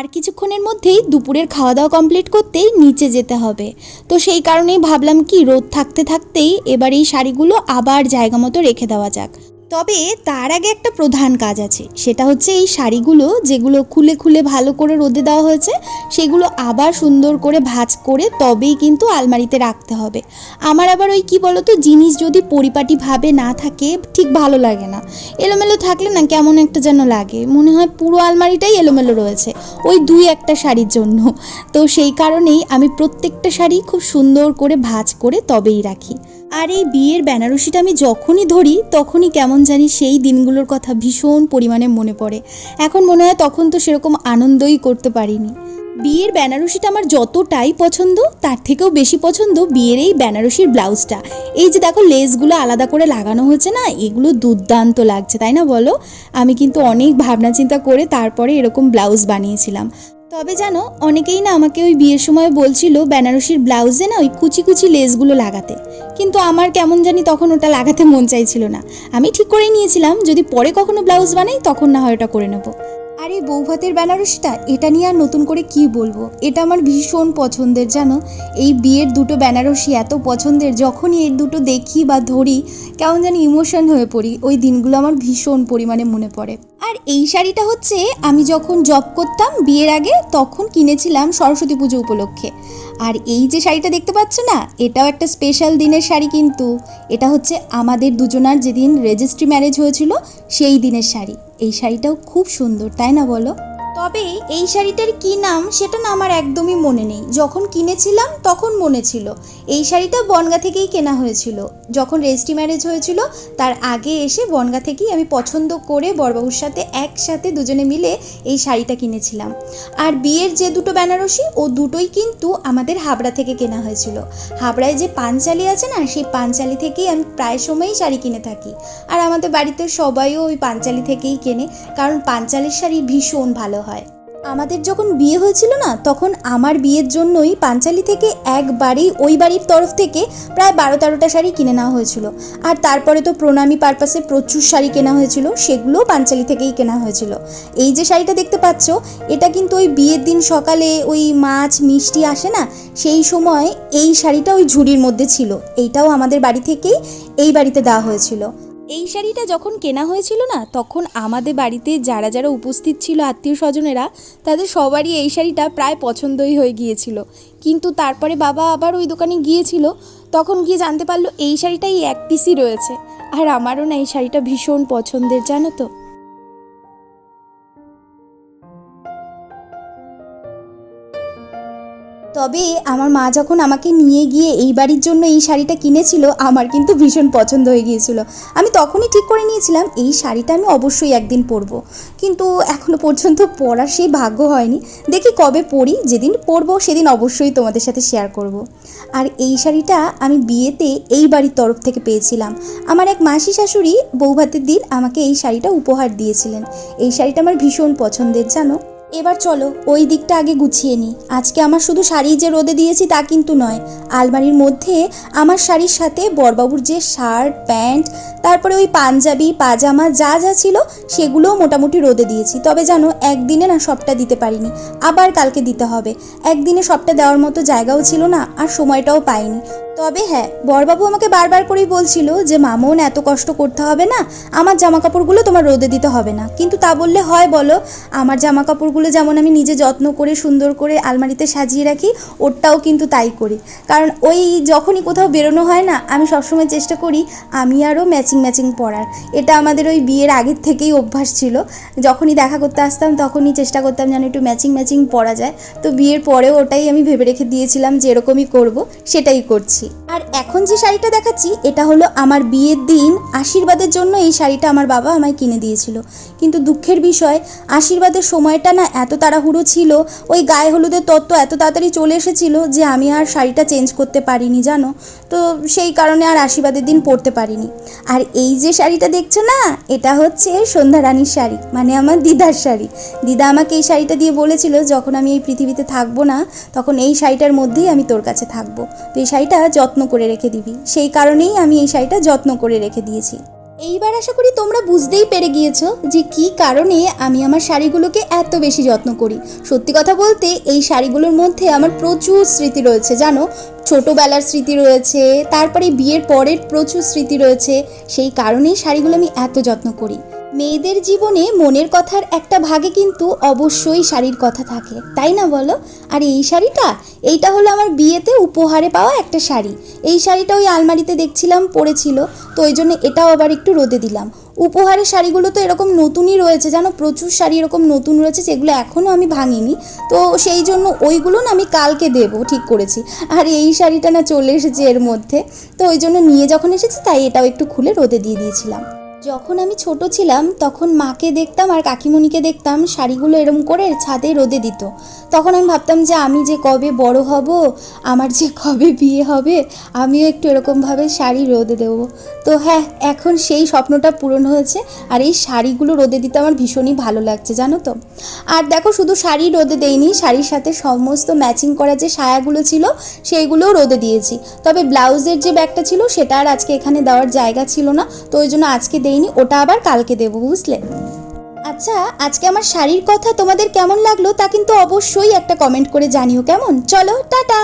আর কিছুক্ষণের মধ্যেই দুপুরের খাওয়া দাওয়া কমপ্লিট করতেই নিচে যেতে হবে। তো সেই কারণেই ভাবলাম কি রোদ থাকতে থাকতেই এবার এই শাড়িগুলো আবার জায়গা মতো রেখে দেওয়া যাক। তবে তার আগে একটা প্রধান কাজ আছে, সেটা হচ্ছে এই শাড়িগুলো যেগুলো খুলে খুলে ভালো করে রোদে দেওয়া হয়েছে সেগুলো আবার সুন্দর করে ভাঁজ করে তবেই কিন্তু আলমারিতে রাখতে হবে। আমার আবার ওই কি বলতো, জিনিস যদি পরিপাটিভাবে না থাকে ঠিক ভালো লাগে না। এলোমেলো থাকলে না কেমন একটা যেন লাগে, মনে হয় পুরো আলমারিটাই এলোমেলো রয়েছে ওই দুই একটা শাড়ির জন্য। তো সেই কারণেই আমি প্রত্যেকটা শাড়ি খুব সুন্দর করে ভাঁজ করে তবেই রাখি। আর এই বিয়ের বেনারসিটা আমি যখনই ধরি তখনই কেমন জানি সেই দিনগুলোর কথা ভীষণ পরিমাণে মনে পড়ে। এখন মনে হয় তখন তো সেরকম আনন্দই করতে পারিনি। বিয়ের বেনারসিটা আমার যতটাই পছন্দ তার থেকেও বেশি পছন্দ বিয়ের এই বেনারসির ব্লাউজটা। এই যে দেখো লেসগুলো আলাদা করে লাগানো হয়েছে না, এগুলো দুর্দান্ত লাগছে, তাই না বলো? আমি কিন্তু অনেক ভাবনা চিন্তা করে তারপরে এরকম ব্লাউজ বানিয়েছিলাম। তবে জানো, অনেকেই না আমাকে ওই বিয়ের সময় বলছিল বেনারসির ব্লাউজে না ওই কুচি কুচি লেসগুলো লাগাতে, কিন্তু আমার কেমন জানি তখন ওটা লাগাতে মন চাইছিল না। আমি ঠিক করে নিয়েছিলাম যদি পরে কখনো ব্লাউজ বানাই তখন না হয় ওটা করে নেব। আর এই বৌভাতের বেনারসিটা, এটা নিয়ে আর নতুন করে কি বলবো, এটা আমার ভীষণ পছন্দের জানো। এই বিয়ের দুটো বেনারসি এত পছন্দের, যখনই এই দুটো দেখি বা ধরি কেমন জানি ইমোশন হয়ে পড়ি। ওই দিনগুলো আমার ভীষণ পরিমাণে মনে পড়ে। আর এই শাড়িটা হচ্ছে আমি যখন জব করতাম বিয়ের আগে তখন কিনেছিলাম সরস্বতী পুজো উপলক্ষে। আর এই যে শাড়িটা দেখতে পাচ্ছ না, এটাও একটা স্পেশাল দিনের শাড়ি, কিন্তু এটা হচ্ছে আমাদের দুজনার যেদিন রেজিস্ট্রি ম্যারেজ হয়েছিল সেই দিনের শাড়ি। এই শাড়িটাও খুব সুন্দর, তাই না বলো? তবে এই শাড়িটার কি নাম সেটা না আমার একদমই মনে নেই, যখন কিনেছিলাম তখন মনে ছিল। এই শাড়িটা বনগা থেকেই কেনা হয়েছিল, যখন রেজিস্ট্রি ম্যারেজ হয়েছিল তার আগে এসে বনগা থেকেই আমি পছন্দ করে বরবাবুর সাথে একসাথে দুজনে মিলে এই শাড়িটা কিনেছিলাম। আর বিয়ের যে দুটো বেনারসি ও দুটোই কিন্তু আমাদের হাবড়া থেকে কেনা হয়েছিল। হাবড়ায় যে পাঞ্চালি আছে না, সেই পাঞ্চালি থেকেই আমি প্রায় সময়ই শাড়ি কিনে থাকি। আর আমাদের বাড়িতে সবাইও ওই পাঞ্চালি থেকেই কেনে, কারণ পাঞ্চালির শাড়ি ভীষণ ভালো হয়। আমাদের যখন বিয়ে হয়েছিল না, তখন আমার বিয়ের জন্যই পাঞ্চালি থেকে একবারেই ওই বাড়ির তরফ থেকে প্রায় 12-13টা শাড়ি কিনে নেওয়া হয়েছিল। আর তারপরে তো প্রণামী পারপাসে প্রচুর শাড়ি কেনা হয়েছিল, সেগুলোও পাঞ্চালি থেকেই কেনা হয়েছিল। এই যে শাড়িটা দেখতে পাচ্ছ, এটা কিন্তু ওই বিয়ের দিন সকালে ওই মাছ মিষ্টি আসে না, সেই সময় এই শাড়িটা ওই ঝুড়ির মধ্যে ছিল। এইটাও আমাদের বাড়ি থেকেই এই বাড়িতে দেওয়া হয়েছিল। এই শাড়িটা যখন কেনা হয়েছিল না, তখন আমাদের বাড়িতে যারা যারা উপস্থিত ছিল আত্মীয় স্বজনেরা, তাদের সবারই এই শাড়িটা প্রায় পছন্দই হয়ে গিয়েছিল। কিন্তু তারপরে বাবা আবার ওই দোকানে গিয়েছিল, তখন গিয়ে জানতে পারলো এই শাড়িটাই এক পিসই রয়েছে। আর আমারও না এই শাড়িটা ভীষণ পছন্দের, জানো তো। তবে আমার মা যখন আমাকে নিয়ে গিয়ে এই বাড়ির জন্য এই শাড়িটা কিনেছিল, আমার কিন্তু ভীষণ পছন্দ হয়ে গিয়েছিল। আমি তখনই ঠিক করে নিয়েছিলাম এই শাড়িটা আমি অবশ্যই একদিন পরবো, কিন্তু এখনও পর্যন্ত পরার সেই ভাগ্য হয়নি। দেখি কবে পরি, যেদিন পরবো সেদিন অবশ্যই তোমাদের সাথে শেয়ার করব। আর এই শাড়িটা আমি বিয়েতে এই বাড়ির তরফ থেকে পেয়েছিলাম। আমার এক মাসি শাশুড়ি বৌভাতের দিন আমাকে এই শাড়িটা উপহার দিয়েছিলেন। এই শাড়িটা আমার ভীষণ পছন্দের, জানো। এবার চলো ওই দিকটা আগে গুছিয়ে নিই। আজকে আমার শুধু শাড়ি যে রোদে দিয়েছি তা কিন্তু নয়, আলমারির মধ্যে আমার শাড়ির সাথে বরবাবুর যে শার্ট প্যান্ট, তারপরে ওই পাঞ্জাবি পাজামা যা যা ছিল সেগুলোও মোটামুটি রোদে দিয়েছি। তবে জানো, একদিনে না সবটা দিতে পারিনি, আবার কালকে দিতে হবে। একদিনে সবটা দেওয়ার মতো জায়গাও ছিল না, আর সময়টাও পাইনি। তবে হ্যাঁ, বরবাবু আমাকে বারবার করেই বলছিল যে মামন এত কষ্ট করতে হবে না, আমার জামা কাপড়গুলো তোমার রোদে দিতে হবে না। কিন্তু তা বললে হয় বলো? আমার জামা কাপড়গুলো যেমন আমি নিজে যত্ন করে সুন্দর করে আলমারিতে সাজিয়ে রাখি, ওরটাও কিন্তু তাই করি। কারণ ওই যখনই কোথাও বেরোনো হয় না, আমি সবসময় চেষ্টা করি আমি আরও ম্যাচিং ম্যাচিং পরার। এটা আমাদের ওই বিয়ের আগের থেকেই অভ্যাস ছিল। যখনই দেখা করতে আসতাম তখনই চেষ্টা করতাম যেন একটু ম্যাচিং ম্যাচিং পরা যায়। তো বিয়ের পরেও ওটাই আমি ভেবে রেখে দিয়েছিলাম যে এরকমই করব, সেটাই করছি। আর এখন যে শাড়িটা দেখাচ্ছি এটা হলো আমার বিয়ের দিন আশীর্বাদের জন্য এই শাড়িটা আমার বাবা আমায় কিনে দিয়েছিল। কিন্তু দুঃখের বিষয়, আশীর্বাদের সময়টা না এত তাড়াহুড়ো ছিল, ওই গায়ে হলুদের তত্ত্ব এত তাড়াতাড়ি চলে এসেছিল যে আমি আর শাড়িটা চেঞ্জ করতে পারিনি, জানো তো। সেই কারণে আর আশীর্বাদের দিন পরতে পারিনি। আর এই যে শাড়িটা দেখছো না, এটা হচ্ছে সন্ধ্যা রানীর শাড়ি, মানে আমার দিদার শাড়ি। দিদা আমাকে এই শাড়িটা দিয়ে বলেছিল যখন আমি এই পৃথিবীতে থাকবো না, তখন এই শাড়িটার মধ্যেই আমি তোর কাছে থাকবো, তো এই শাড়িটা যত্ন করে রেখে দিবি। সেই কারণেই আমি এই শাড়িটা যত্ন করে রেখে দিয়েছি। এইবার আশা করি তোমরা বুঝতেই পেরে গিয়েছো যে কি কারণে আমি আমার শাড়িগুলোকে এত বেশি যত্ন করি। সত্যি কথা বলতে এই শাড়িগুলোর মধ্যে আমার প্রচুর স্মৃতি রয়েছে জানো, ছোটোবেলার স্মৃতি রয়েছে, তারপরে বিয়ের পরের প্রচুর স্মৃতি রয়েছে। সেই কারণেই শাড়িগুলো আমি এত যত্ন করি। মেয়েদের জীবনে মনের কথার একটা ভাগে কিন্তু অবশ্যই শাড়ির কথা থাকে, তাই না বলো? আর এই শাড়িটা, এইটা হলো আমার বিয়েতে উপহারে পাওয়া একটা শাড়ি। এই শাড়িটা ওই আলমারিতে দেখছিলাম পরেছিল, তো ওই জন্য এটাও আবার একটু রোদে দিলাম। উপহারের শাড়িগুলো তো এরকম নতুনই রয়েছে জানো, প্রচুর শাড়ি এরকম নতুন রয়েছে যেগুলো এখনও আমি ভাঙিনি, তো সেই জন্য ওইগুলো না আমি কালকে দেবো ঠিক করেছি। আর এই শাড়িটা না চলে এসেছে এর মধ্যে, তো ওই জন্য নিয়ে যখন এসেছি তাই এটাও একটু খুলে রোদে দিয়ে দিয়েছিলাম। যখন আমি ছোট ছিলাম তখন মাকে দেখতাম আর কাকিমণিকে দেখতাম শাড়িগুলো এরম করে ছাদে রোদে দিত। তখন আমি ভাবতাম যে আমি যে কবে বড় হব, আমার যে কবে বিয়ে হবে, আমিও একটু এরকমভাবে শাড়ি রোদে দেবো। তো হ্যাঁ, এখন সেই স্বপ্নটা পূরণ হয়েছে। আর এই শাড়িগুলো রোদে দিতে আমার ভীষণই ভালো লাগছে জানো তো। আর দেখো, শুধু শাড়ি রোদে দেইনি, শাড়ির সাথে সমস্ত ম্যাচিং করা যে সায়াগুলো ছিল সেইগুলোও রোদে দিয়েছি। তবে ব্লাউজের যে ব্যাগটা ছিল সেটা আর আজকে এখানে দেওয়ার জায়গা ছিল না, তো ওই জন্য আজকে দেইনি, ওটা আবার কালকে দেবো, বুঝলে? আচ্ছা, আজকে আমার শাড়ির কথা তোমাদের কেমন লাগলো তা কিন্তু অবশ্যই একটা কমেন্ট করে জানিও কেমন। চলো, টাটা।